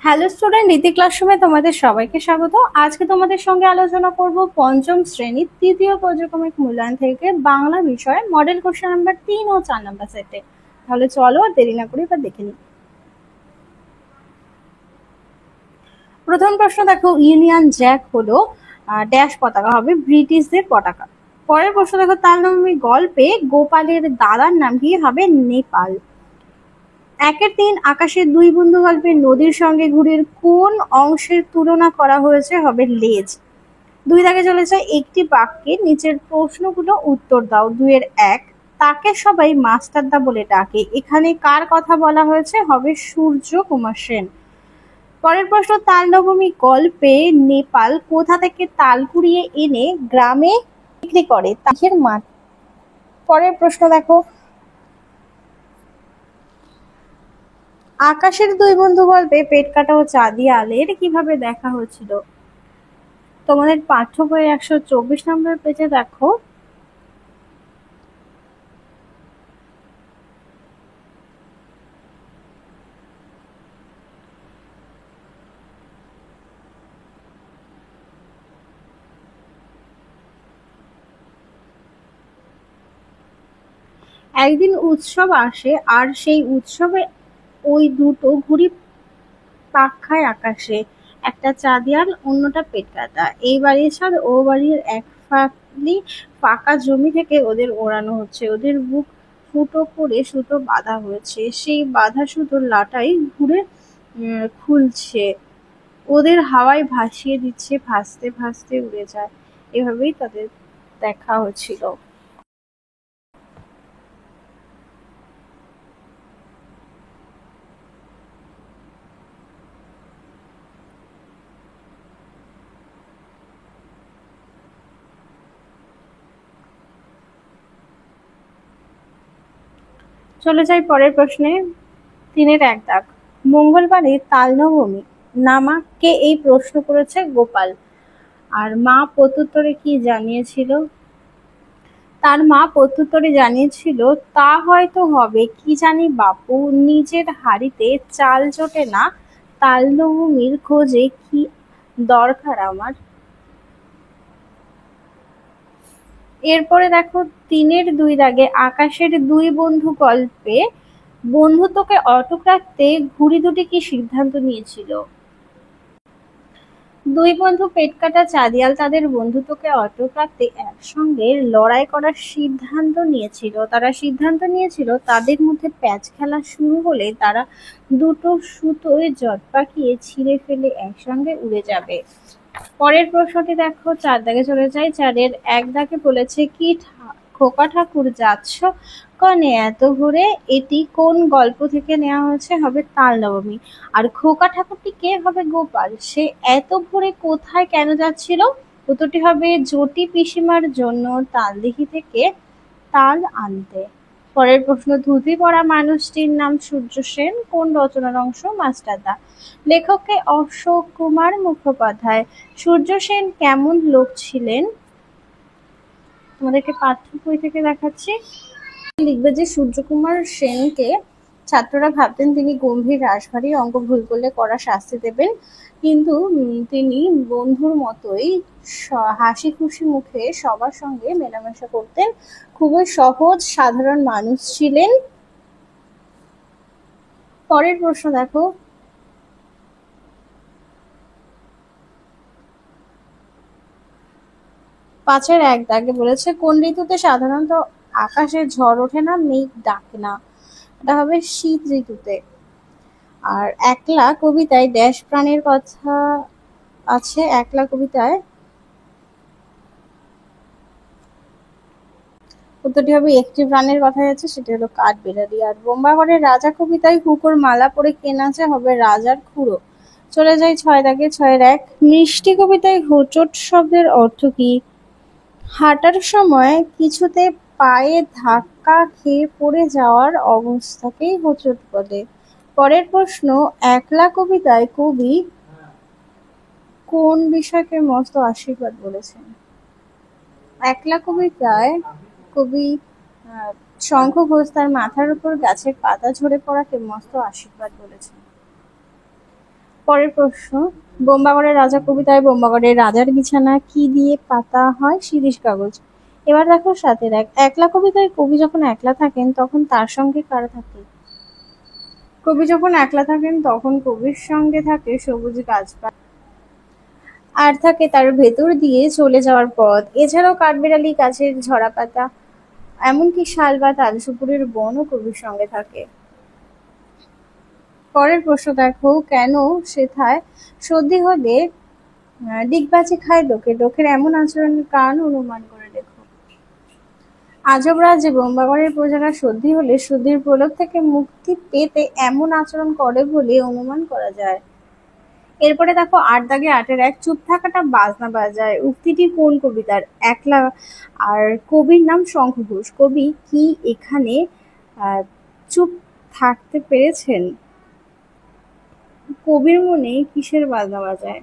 Hello student, রীতি ক্লাসরুমে তোমাদের সবাইকে স্বাগত। আজকে তোমাদের সঙ্গে আলোচনা করব পঞ্চম শ্রেণীর তৃতীয় পর্যায়ক্রমিক মূল্যায়ন থেকে বাংলা বিষয়ে মডেল কোশ্চেন নাম্বার 3 ও 4 নাম্বার সেটে। তাহলে চলো আর দেরি না করে এবার দেখে নিই। প্রথম প্রশ্ন দেখো, ইউনিয়ন জ্যাক হলো ড্যাশ পতাকা, হবে ব্রিটিশদের পতাকা। পরের প্রশ্ন দেখো, তালনবমী গল্পে গোপালের দাদার নাম কি, হবে নেপাল। 1-3 আকাশের দুই বন্ধু গল্পে নদীর সঙ্গে ঘুড়ির কোন অংশের তুলনা করা হয়েছে, হবে লেজ। 2 দাগে চলেছে, একটি বাক্যে নিচের প্রশ্নগুলো উত্তর দাও। 2-1, তাকে সবাই মাস্টারদা বলে ডাকে, এখানে কার কথা বলা হয়েছে, হবে সূর্য কুমার সেন। পরের প্রশ্ন, তালনবমী গল্পে নেপাল কোথা থেকে তাল কুড়িয়ে এনে গ্রামে বিক্রি করে, তাহের মাঠ। পরের প্রশ্ন দেখো, আকাশের দুই বন্ধু গল্পে পেট কাটা ও চাঁদিয়ালের কিভাবে দেখা হয়েছিল। তোমাদের পাঠ্য বই 124 নম্বর পেজে দেখো। একদিন উৎসব আসে, আর সেই উৎসবে ওই দুটো ঘুড়ি পাক খায় আকাশে, একটা চাঁদিয়াল, অন্যটা পেট কাটা। এই বাড়ির ছাদ ও বাড়ির এক ফালি ফাঁকা জমি থেকে ওদের ওড়ানো হচ্ছে, ওদের বুক ফুটো করে সুতো বাঁধা হয়েছে, সেই বাঁধা সুতোর লাটাই ঘুরে খুলছে, ওদের হাওয়ায় ভাসিয়ে দিচ্ছে, ভাসতে ভাসতে উড়ে যায়। এভাবেই তাদের দেখা হচ্ছিল। চলে যাই পরের প্রশ্নে। 3-1 দাগ, মঙ্গলবারে তালনবমী নামা কে, এই প্রশ্ন করেছে গোপাল। আর মা প্রত্যুত্তরে কি জানিয়েছিল, তার মা প্রত্যুত্তরে জানিয়েছিল, তা হয়তো হবে, কি জানি বাপু, নিজের হাঁড়িতে চাল জোটে না, তালনবমীর খোঁজে কি দরকার আমার। এরপরে দেখো 3-2 দাগে, আকাশের দুই বন্ধু গল্পে বন্ধুত্বকে অটুট রাখতে ঘুড়ি দুটি কি সিদ্ধান্ত নিয়েছিল। দুই বন্ধু পেটকাটা চাঁদিয়াল তাদের বন্ধুত্বকে অটুট রাখতে একসঙ্গে লড়াই করার সিদ্ধান্ত নিয়েছিল। তারা সিদ্ধান্ত নিয়েছিল, তাদের মধ্যে প্যাঁচ খেলা শুরু হলে তারা দুটো সুতোয় জট পাকিয়ে ছিঁড়ে ফেলে একসঙ্গে উড়ে যাবে। পরের প্রশ্নটি দেখো, 4 দাগে চলে যায়। 4-1 দাগে বলেছে, কি খোকা ঠাকুর যাচ্ছ কনে এত ভোরে, এটি কোন গল্প থেকে নেওয়া হয়েছে, হবে তালনবমী। আর খোকা ঠাকুরটি কে, হবে গোপাল। সে এত ভোরে কোথায় কেন যাচ্ছিল, উত্তরটি হবে জটি পিসিমার জন্য তালদিঘি থেকে তাল আনতে। পরের প্রশ্ন, ধুতি পরা মানুষটির নাম সূর্য সেন, কোন রচনার অংশ, মাস্টারদা। লেখককে অশোক কুমার মুখোপাধ্যায়। সূর্য সেন কেমন লোক ছিলেন, তোমাদেরকে পাঠ্য বই থেকে দেখাচ্ছি। লিখবে যে সূর্যকুমার সেনকে ছাত্ররা ভাবতেন তিনি গম্ভীর রাশভারী, অঙ্ক ভুল করলে কড়া শাস্তি দেবেন, কিন্তু তিনি বন্ধুর মতোই হাসি খুশি মুখে সবার সঙ্গে মেলামেশা করতেন, খুবই সহজ সাধারণ মানুষ ছিলেন। পরের প্রশ্ন দেখো, 5-1 দাগে বলেছে, কোন ঋতুতে সাধারণত আকাশে ঝড় ওঠে না, মেঘ ডাকে না, এটা হবে শীত ঋতুতে। আর একলা কবিতায় ড্যাশ প্রাণীর কথা আছে, একলা কবিতায় উত্তরটি হবে একটি প্রাণীর কথা আছে, সেটি হলো কাঠবিড়ালি। আর বোম্বাগড়ের রাজা কবিতায় হুকোর মালা পরে কে নাচে, হবে রাজার খুড়ো। চলে যাই 6 দাগে। 6-1 মিষ্টি কবিতায় হোঁচট শব্দের অর্থ কি, হাঁটার সময় কিছুতে পায়ে ধাক্কা খেয়ে পড়ে যাওয়ার অবস্থাকেই হোঁচট বলে। পরের প্রশ্ন, একলা কবিতায় কবি কোন বিষয়কে মস্ত আশীর্বাদ বলেছেন। একলা কবিতায় কবি শঙ্খ ঘোষ তার মাথার উপর গাছের পাতা ঝরে পড়াকে মস্ত আশীর্বাদ বলেছেন। পরের প্রশ্ন, বোম্বাগড়ের রাজা কবিতায় বোম্বাগড়ের রাজার বিছানা কি দিয়ে পাতা হয়? শিরীষ কাগজ। এবার দেখো ৭-এর ১, একলা কবিতায় কবি যখন একলা থাকেন তখন তার সঙ্গে কারা থাকে? কবি যখন একলা থাকেন তখন কবির সঙ্গে থাকে সবুজ গাছপালা আর থাকে তার ভেতর দিয়ে চলে যাওয়ার পথ। এছাড়াও কাঠবেড়ালি, গাছের ঝরা পাতা, এমনকি শাল বা তালসুপুরের বনও কবির সঙ্গে থাকে। পরের প্রশ্ন দেখো, কেন সেথায় সর্দি হলে ডিগবাজি খায় লোকে? লোকের এমন আচরণের কারণ অনুমান করে লেখো। আজব রাজ্যে বোম্বাগড়ের প্রজারা সর্দি হলে সর্দির প্রলোভ থেকে মুক্তি পেতে এমন আচরণ করে বলে অনুমান করা যায়। এরপরে দেখো ৮-১, চুপ থাকাটা বাজনা বাজায় উক্তিটি কোন কবিতার? একলা। আর কবির নাম শঙ্খ ঘোষ। কবি কি এখানে চুপ থাকতে পেরেছেন? কবির মনে কিসের বাজনা বাজায়?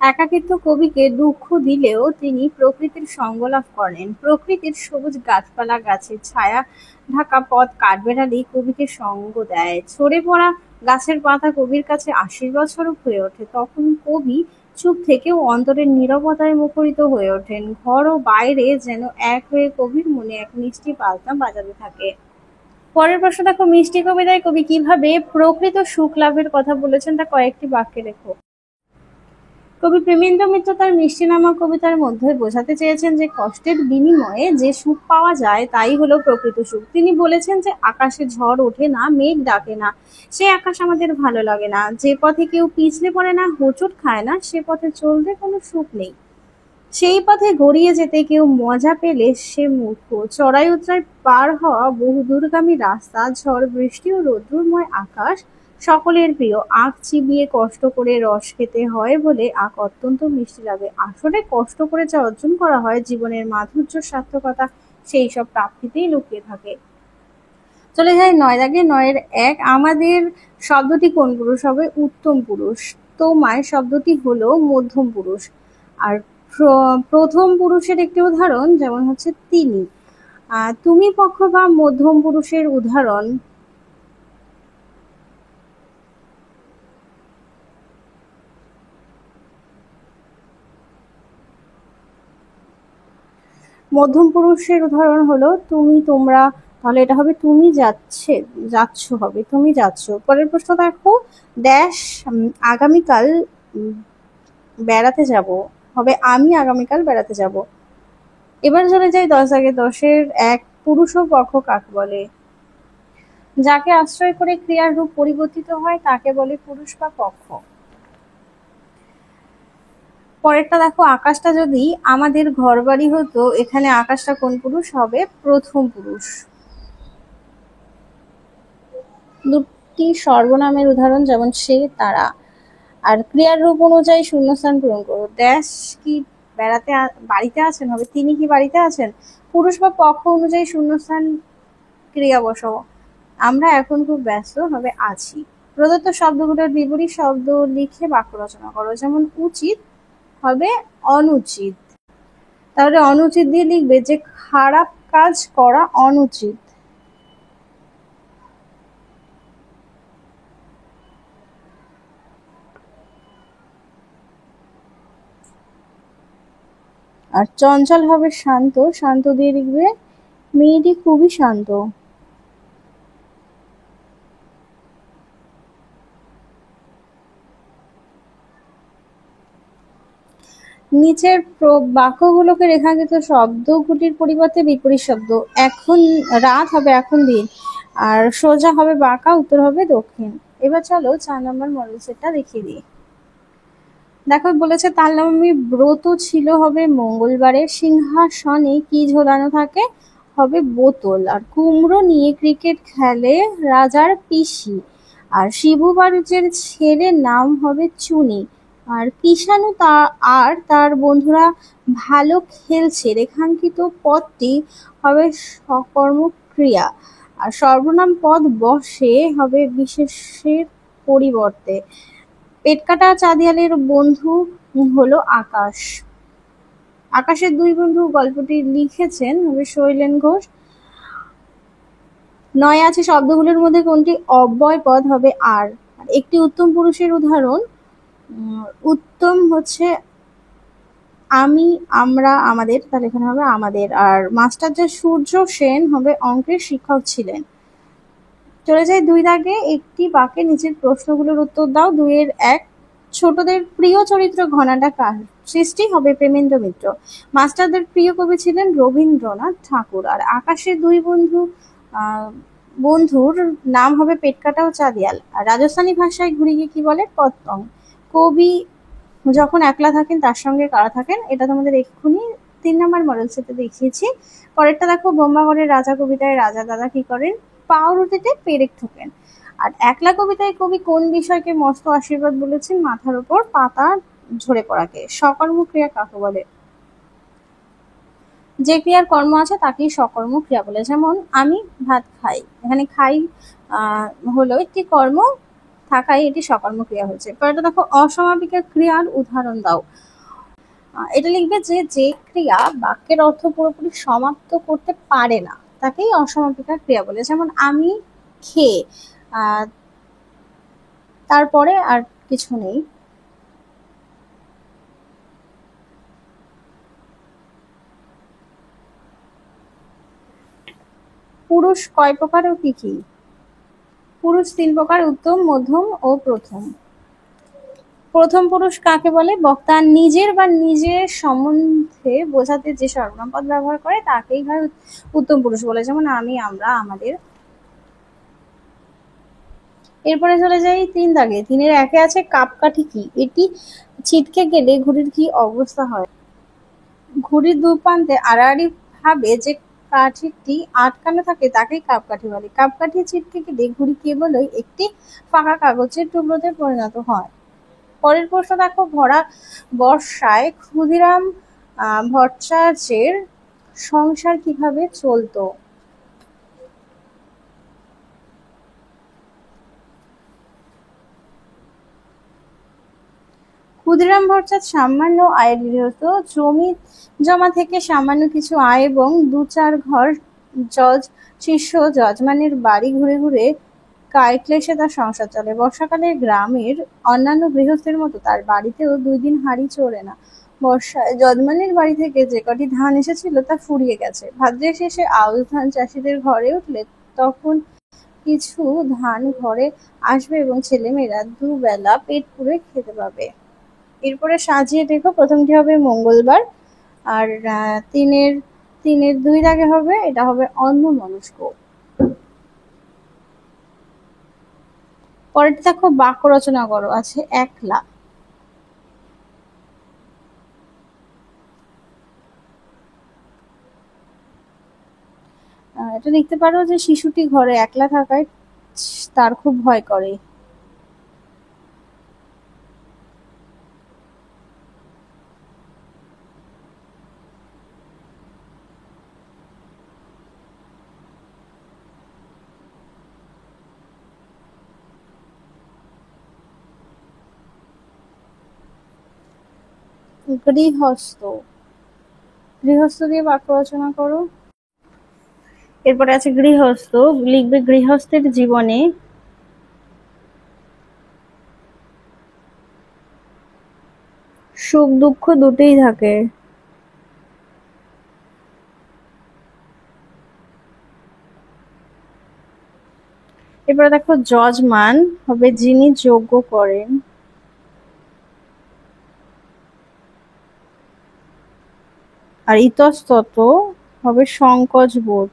একাকিত্ব কবিকে দুঃখ দিলেও তিনি প্রকৃতির সঙ্গ লাভ করেন। প্রকৃতির সবুজ গাছপালা, গাছের ছায়া ঢাকা পথ, কাঠবেড়ালি কবিকে সঙ্গ দেয়। ঝরে পড়া গাছের পাতা কবির কাছে আশীর্বাদ স্বরূপ হয়ে ওঠে। তখন কবি চুপ থেকেও অন্তরের নীরবতায় মুখরিত হয়ে ওঠেন। ঘর ও বাইরে যেন এক হয়ে কবির মনে এক মিষ্টি বাজনা বাজাতে থাকে। পরের প্রশ্ন দেখো, মিষ্টি কবিতায় কবি কিভাবে প্রকৃত সুখ লাভের কথা বলেছেন তা কয়েকটি বাক্যে লেখো। কবি প্রেমেন্দ্র মিত্র তার মিষ্টি নামক কবিতার মধ্যে বোঝাতে চেয়েছেন যে কষ্টের বিনিময়ে যে সুখ পাওয়া যায় তাই হলো প্রকৃত সুখ। তিনি বলেছেন যে আকাশে ঝড় ওঠে না, মেঘ ডাকে না, সে আকাশ আমাদের ভালো লাগে না। যে পথে কেউ পিছলে পড়ে না, হোঁচট খায় না, সে পথে চলতে কোনো সুখ নেই। সেই পথে গড়িয়ে যেতে কেউ মজা পেলে সে মূর্খ। চড়াই উতরাই পার হওয়া বহু দূরগামী রাস্তা, ঝড় বৃষ্টি ও রৌদ্রময় আকাশ সকলের প্রিয়। আখ চিবিয়ে কষ্ট করে রস খেতে হয় বলে আখ অত্যন্ত মিষ্টি লাগে। আসলে কষ্ট করে যা অর্জন করা হয়, জীবনের মাধুর্য, সার্থকতা সেই সব প্রাপ্তিতেই লুকিয়ে থাকে। চলে যায় ৯-১, আমাদের শব্দটি কোন পুরুষ হবে? উত্তম পুরুষ। তোমায় শব্দটি হলো মধ্যম পুরুষ। আর প্রথম পুরুষের একটি উদাহরণ যেমন হচ্ছে তিনি। তুমি পক্ষ বা মধ্যম পুরুষের উদাহরণ মধ্যম পুরুষের উদাহরণ হলো তুমি, তোমরা, তাহলে এটা হবে তুমি যাচ্ছ হবে তুমি যাচ্ছ। পরের প্রশ্ন দেখো, ড্যাশ আগামীকাল বেড়াতে যাব হবে আমি আগামীকাল বেড়াতে যাব। এবার চলে যাই ১০-১, পুরুষ ও পক্ষ কাকে বলে? যাকে আশ্রয় করে ক্রিয়ার রূপ পরিবর্তিত হয় তাকে বলে পুরুষ বা পক্ষ। পরেরটা দেখো, আকাশটা যদি আমাদের ঘর বাড়ি হতো, এখানে আকাশটা কোন পুরুষ হবে? প্রথম পুরুষ। দুটি সর্বনামের উদাহরণ যেমন সে, তারা। আর ক্রিয়ার রূপ অনুযায়ী শূন্যস্থান পূরণ করো। ড্যাশ কি বাড়িতে আছেন হবে তিনি কি বাড়িতে আছেন। পুরুষ বা পক্ষ অনুযায়ী শূন্যস্থান ক্রিয়া বসাও। আমরা এখন খুব ব্যস্ত হবে আছি। প্রদত্ত শব্দগুলোর বিপরীত শব্দ লিখে বাক্য রচনা করো। যেমন উচিত হবে অনুচিত। তাহলে অনুচিত দিয়ে লিখবে যে খারাপ কাজ করা অনুচিত। আর চঞ্চল হবে শান্ত, শান্ত দিয়ে লিখবে মেয়েটি খুবই শান্ত। নিচের বাক্যগুলোকে রেখাঙ্কিত শব্দগুলির পরিবর্তে বিপরীত শব্দ। এখন রাত হবে এখন দিন, আর সোজা হবে বাঁকা, উত্তর হবে দক্ষিণ। এবার চলো ৪ নম্বর মডেল সেটটা দেখিয়ে দিই। দেখো বলেছে তার নামে ব্রত ছিল হবে মঙ্গলবারে। সিংহাসনে কি ঝোলানো থাকে? হবে বোতল। আর কুমড়ো নিয়ে ক্রিকেট খেলে রাজার পিসি। আর শিবু বাড়ুজের ছেলের নাম হবে চুনি। আর কিষাণু আর তার বন্ধুরা ভালো খেলছে। রেখাঙ্কিত পদটি হবে সকর্ম ক্রিয়া। আর সর্বনাম পদ বসে হবে বিশেষের পরিবর্তে। পেটকাটা চাঁদিয়ালের বন্ধু হলো আকাশ। আকাশের দুই বন্ধু গল্পটি লিখেছেন হবে শৈলেন ঘোষ। ৯ আছে শব্দগুলোর মধ্যে কোনটি অব্যয় পদ? হবে আর। একটি উত্তম পুরুষের উদাহরণ উত্তম হচ্ছে আমি, আমরা, আমাদের, তাহলে এখানে হবে আমাদের। আর মাস্টার সূর্য সেন হবে অঙ্কের শিক্ষক ছিলেন। চলে যাই 2 দাগে, একটি বাক্যে নিচের প্রশ্নগুলোর উত্তর দাও। 2-1, ছোটদের প্রিয় চরিত্র ঘনাদা কার সৃষ্টি? হবে প্রেমেন্দ্র মিত্র। মাস্টারদের প্রিয় কবি ছিলেন রবীন্দ্রনাথ ঠাকুর। আর আকাশের 2 বন্ধুর নাম হবে পেটকাটা ও চাঁদিয়াল। আর রাজস্থানী ভাষায় ঘুড়িকে কি বলে? পতঙ্গ। কবি যখন একলা থাকেন তার সঙ্গে কারা থাকেন? এটা তোমাদের এক্ষুনি 3 নম্বর মডেল সেটে দেখিয়েছি। পরেরটা দেখো, বোম্বাগড়ের রাজা কবিতায় রাজা দাদা কি করেন? পাউরুটিতে পেরেক ঠোকেন। আর একলা কবিতায় কবি কোন বিষয়কে মস্ত আশীর্বাদ বলেছেন? মাথার উপর পাতা ঝরে পড়াকে। সকর্ম ক্রিয়া কাকে বলে? যে ক্রিয়ার কর্ম আছে তাকেই সকর্ম ক্রিয়া বলে। যেমন আমি ভাত খাই, এখানে খাই হলো একটি কর্ম, থাকাই এটি সকর্ম ক্রিয়া হয়েছে। পরেরটা দেখো, অসমাপিকা ক্রিয়ার উদাহরণ দাও। এটা লিখবে যে যে ক্রিয়া বাক্যের অর্থ পুরোপুরি সমাপ্ত করতে পারে না তাকেই অসমাপিকা ক্রিয়া বলে। যেমন আমি খেয়ে তারপরে আর কিছু নেই। পুরুষ কয় প্রকার ও কি কি? পুরুষ 3 প্রকার, উত্তম, মধ্যম ও প্রথম। প্রথম পুরুষ কাকে বলে? বক্তা নিজের বা নিজের সম্বন্ধে বোঝাতে যে সর্বনাম পদ ব্যবহার করে তাকেই হয় উত্তম পুরুষ বলে। যেমন আমি, আমরা, আমাদের। এরপরে চলে যাই 3 দাগে। 3-1 আছে কাপকাঠি কি? এটি ছিটকে গেলে ঘুড়ির কি অবস্থা হয়? ঘুড়ির 2 প্রান্তে আড়াআড়ি ভাবে যে কাঠিটি আটকানো থাকে তাকেই কাপকাঠি বলে। কাপকাঠি ছিটকে গেলে ঘুড়ি কেবলই একটি ফাঁকা কাগজের টুকরোতে পরিণত হয়। পরের প্রশ্ন দেখো, ভরা বর্ষায় ক্ষুদিরাম ভট্টাচার্যের সংসার কিভাবে চলতো? ক্ষুদিরাম ভট্টাচার্য সামান্য আয়ের গৃহস্থ, জমি জমা থেকে সামান্য কিছু আয় এবং 2-4 ঘর শিষ্য যজমানের বাড়ি ঘুরে ঘুরে কায়ক্লেশে তার সংসার চলে। বর্ষাকালে গ্রামের অন্যান্য গৃহস্থের মতো তার বাড়িতেও 2 দিন হাঁড়ি চড়ে না। বর্ষায় যজমানের বাড়ি থেকে যে কটি ধান এসেছিল তা ফুরিয়ে গেছে। ভাদ্রের শেষে আউশ ধান চাষিদের ঘরে উঠলে তখন কিছু ধান ঘরে আসবে এবং ছেলেমেয়েরা 2 বেলা পেট পুরে খেতে পাবে। এরপরে সাজিয়ে দেখো, প্রথমটি হবে মঙ্গলবার, আর 3-এর 2 দাগে হবে, এটা হবে অন্যমনস্ক। পরেরটা দেখো, বাক্য রচনা করো। আছে একলা। এটা লিখতে পারো যে শিশুটি ঘরে একলা থাকায় তার খুব ভয় করে। গৃহস্থ। গৃহস্থ দিয়ে বাক্য রচনা করো। এরপরে আছে গৃহস্থ, লিখবে গৃহস্থের জীবনে সুখ দুঃখ দুটোই থাকে। এরপরে দেখো, যজমান হবে যিনি যজ্ঞ করেন। আর ইতস্তত হবে সংকোচ বোধ।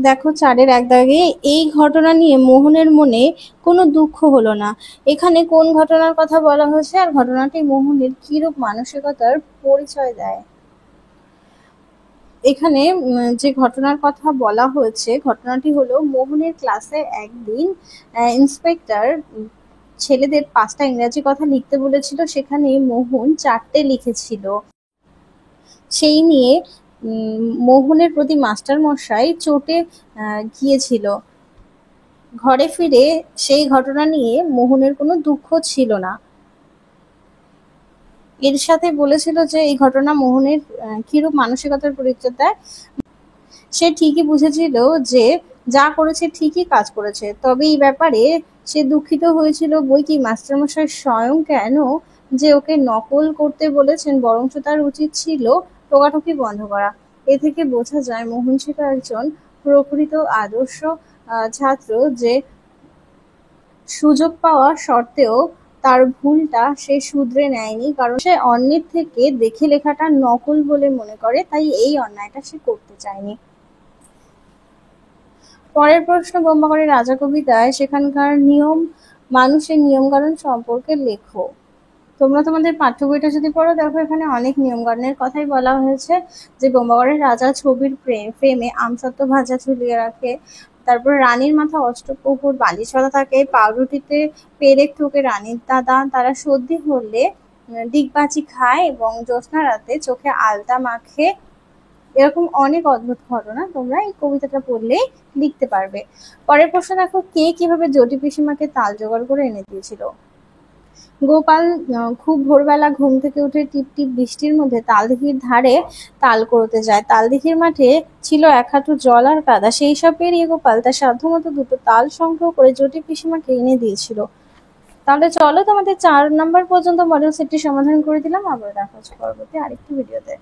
দেখো 4-1 দাগে, এই ঘটনা নিয়ে মোহনের মনে কোনো দুঃখ হলো না। এখানে কোন ঘটনার কথা বলা হয়েছে আর ঘটনাটি মোহনের কিরূপ মানসিকতার পরিচয় দেয়? এখানে যে ঘটনার কথা বলা হয়েছে ঘটনাটি হলো মোহনের ক্লাসে একদিন ইন্সপেক্টর ছেলেদের 5টা ইংরাজি কথা লিখতে বলেছিল, সেখানে মোহন 4টে লিখেছিল। সেই নিয়ে মোহনের প্রতি মাস্টার মশাই চটে গিয়েছিল। ঘরে ফিরে সেই ঘটনা নিয়ে মোহনের কোনো দুঃখ ছিল না। এর সাথে বলেছিল যে এই ঘটনা মোহনের কিরূপ মানসিকতার পরিচয় দেয়। সে ঠিকই বুঝেছিল যে যা করেছে ঠিকই কাজ করেছে, তবে এই ব্যাপারে সে দুঃখিত হয়েছিল বই কি মাস্টারমশাই স্বয়ং কেন যে ওকে নকল করতে বলেছেন, বরঞ্চ তার উচিত ছিল টোকাটুকি বন্ধ করা। এ থেকে বোঝা যায় মোহন ছিল একজন প্রকৃত আদর্শ ছাত্র, যে সুযোগ পাওয়া সত্ত্বেও তার ভুলটা সে শুধরে নেয়নি, কারণ সে অন্যের থেকে দেখে লেখাটা নকল বলে মনে করে, তাই এই অন্যায়টা সে করতে চায়নি। পরের প্রশ্ন, বোম্বাগড়ের রাজা কবিতায় সেখানকার মানুষের নিয়মকানুন সম্পর্কে লেখো। তোমরা তোমাদের পাঠ্য বইটা যদি পড়ো, দেখো এখানে অনেক নিয়মকানুনের কথাই বলা হয়েছে। যে বোম্বাগড়ের রাজা ছবির ফ্রেমে আমসত্ত্ব ভাজা ঝুলিয়ে রাখে, তারপর রানীর মাথা অষ্টপ্রহর বালিশ বাঁধা থাকে, পাউরুটিতে পেরেক ঠোকে রানীর দাদা, তারা সর্দি হলে ডিগবাজি খায় এবং জ্যোৎস্না রাতে চোখে আলতা মাখে। এরকম অনেক অদ্ভুত ঘটনা তোমরা এই কবিতাটা পড়লেই লিখতে পারবে। পরের প্রশ্ন দেখো, কে কিভাবে জটি পিসিমাকে তাল জোগাড় করে এনে দিয়েছিল। গোপাল খুব ভোরবেলা ঘুম থেকে উঠে টিপ টিপ বৃষ্টির মধ্যে তালদিঘির ধারে তাল কুড়োতে যায়। তালদিঘির মাঠে ছিল এক হাঁটু জল আর কাদা, সেই সব পেরিয়ে গোপাল তার সাধ্যমতো দুটো তাল সংগ্রহ করে জটি পিসিমাকে এনে দিয়েছিল। তাহলে চলো তোমাদের 4 নম্বর পর্যন্ত মডেল সেটটি সমাধান করে দিলাম। আবার দেখা হচ্ছে পরবর্তী আরেকটি ভিডিওতে।